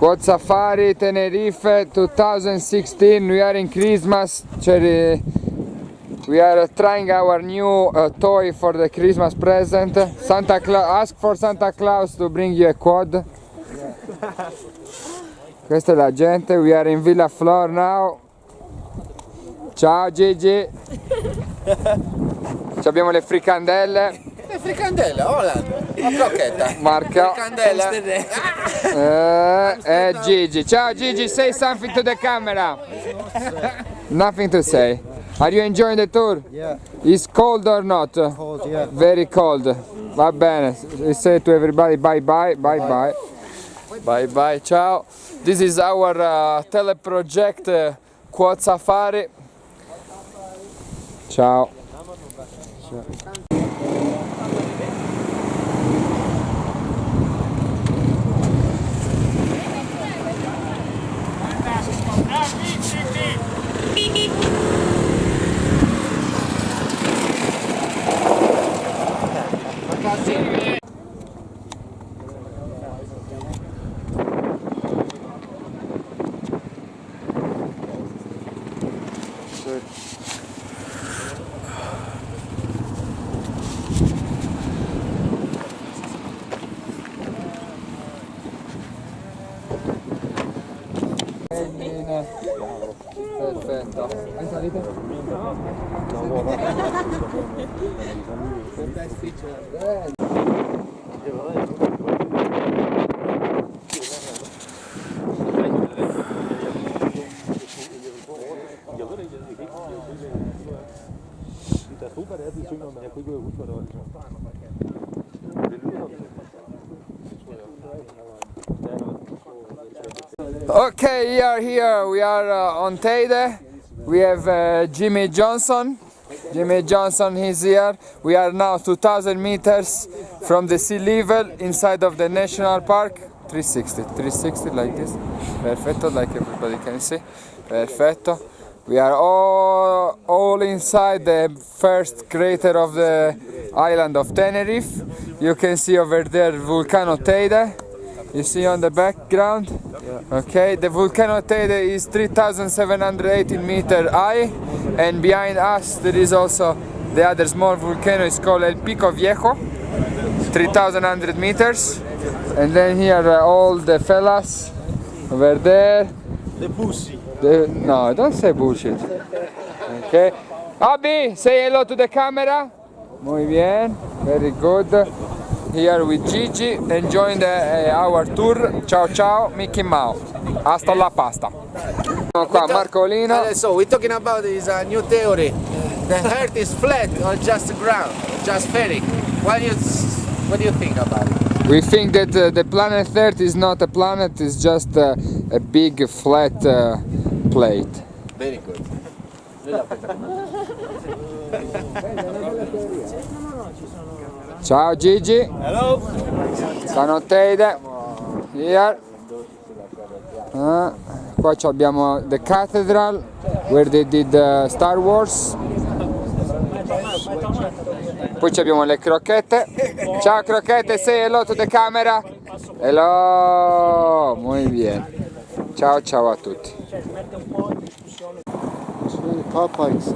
Quad Safari Tenerife 2016. We are in Christmas. We are trying our new toy for the Christmas present. Santa Claus, ask for Santa Claus to bring you a quad. Questa è la gente. We are in Villa Flor now. Ciao Gigi. Abbiamo le fricandelle. Le fricandelle, Holland. La crocchetta. Marco. Fricandelle. Gigi. Ciao Gigi, say something to the camera. Nothing to say. Are you enjoying the tour? Yeah. Is cold or not? Cold, yeah. Very cold. Va bene. We say to everybody bye bye, bye bye. Bye bye, ciao. This is our teleproject Quad Safari. Ciao. Perfetto. Hai salito? Okay, we are on Teide. We have Jimmy Johnson. Jimmy Johnson is here. We are now 2,000 meters from the sea level inside of the national park. 360 like this. Perfetto, like everybody can see. Perfetto. We are all inside the first crater of the island of Tenerife. You can see over there Vulcano Teide. You see on the background? Yeah. Okay, the Vulcano Teide is 3,718 meters high, and behind us there is also the other small volcano. It's called El Pico Viejo, 3,100 meters. And then here are all the fellas over there. The pussy. No, don't say bullshit. Okay. Abby, say hello to the camera. Muy bien, very good. Here with Gigi, enjoying our tour. Ciao ciao, Mickey Mouse. Hasta la pasta. Qua Marcolino. So we're talking about this new theory. The Earth is flat or just ground, just spheric. What do you think about it? We think that the planet Earth is not a planet, it's just a big flat plate. Very good. Ciao Gigi. Hello. Sono Teide. Here. Qua abbiamo the cathedral where they did Star Wars. Poi abbiamo le crocchette. Ciao crocchette, say hello to the camera. Hello, muy bien. Ciao ciao a tutti. Car bikes.